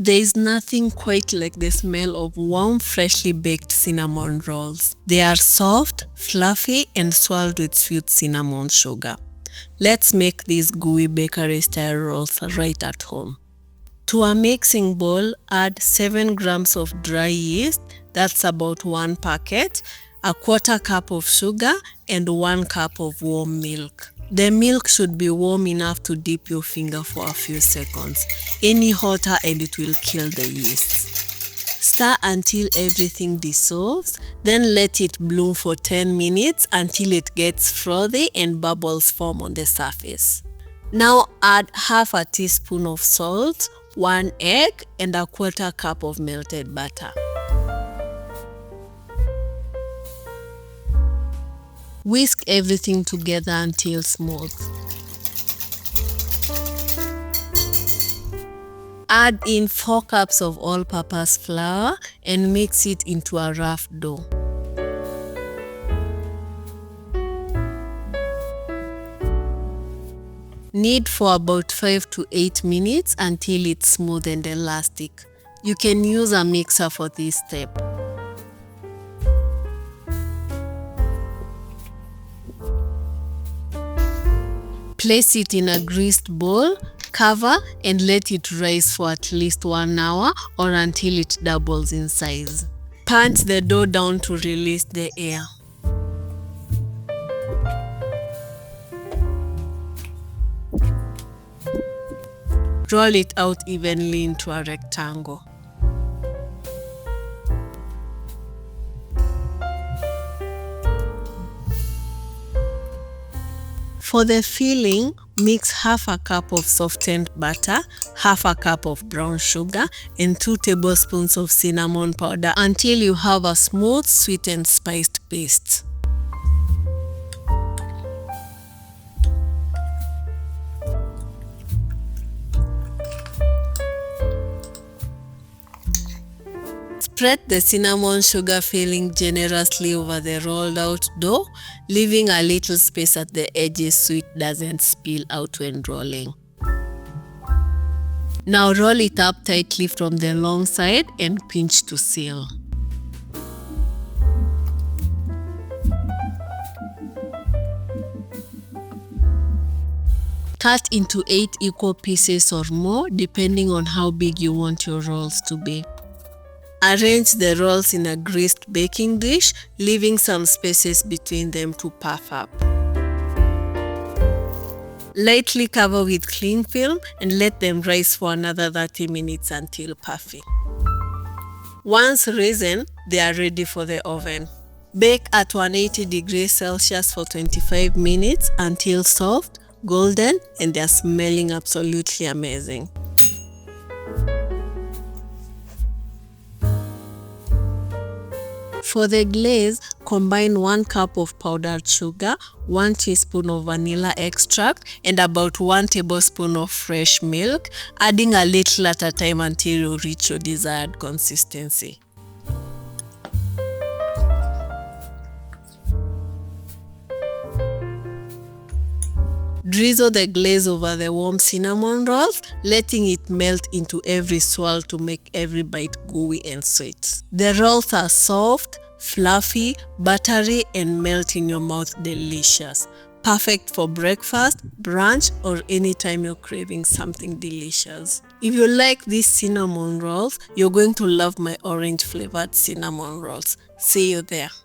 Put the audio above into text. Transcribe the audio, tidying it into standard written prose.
There is nothing quite like the smell of warm, freshly baked cinnamon rolls. They are soft, fluffy, and swirled with sweet cinnamon sugar. Let's make these gooey bakery-style rolls right at home. To a mixing bowl, add 7 grams of dry yeast, that's about 1 packet, a quarter cup of sugar, and 1 cup of warm milk. The milk should be warm enough to dip your finger for a few seconds. Any hotter and it will kill the yeast. Stir until everything dissolves, then let it bloom for 10 minutes until it gets frothy and bubbles form on the surface. Now add half a teaspoon of salt, 1 egg, and a quarter cup of melted butter. Whisk everything together until smooth. Add in 4 cups of all-purpose flour and mix it into a rough dough. Knead for about 5 to 8 minutes until it's smooth and elastic. You can use a mixer for this step. Place it in a greased bowl, cover, and let it rise for at least 1 hour or until it doubles in size. Punch the dough down to release the air. Roll it out evenly into a rectangle. For the filling, mix half a cup of softened butter, half a cup of brown sugar, and 2 tablespoons of cinnamon powder until you have a smooth, sweet and spiced paste. Spread the cinnamon sugar filling generously over the rolled out dough, leaving a little space at the edges so it doesn't spill out when rolling. Now roll it up tightly from the long side and pinch to seal. Cut into 8 equal pieces or more, depending on how big you want your rolls to be. Arrange the rolls in a greased baking dish, leaving some spaces between them to puff up. Lightly cover with cling film and let them rise for another 30 minutes until puffy. Once risen, they are ready for the oven. Bake at 180 degrees Celsius for 25 minutes until soft, golden, and they are smelling absolutely amazing. For the glaze, combine 1 cup of powdered sugar, 1 teaspoon of vanilla extract, and about 1 tablespoon of fresh milk, adding a little at a time until you reach your desired consistency. Drizzle the glaze over the warm cinnamon rolls, letting it melt into every swirl to make every bite gooey and sweet. The rolls are soft, fluffy, buttery, and melt in your mouth delicious. Perfect for breakfast, brunch, or anytime you're craving something delicious. If you like these cinnamon rolls, you're going to love my orange flavored cinnamon rolls. See you there.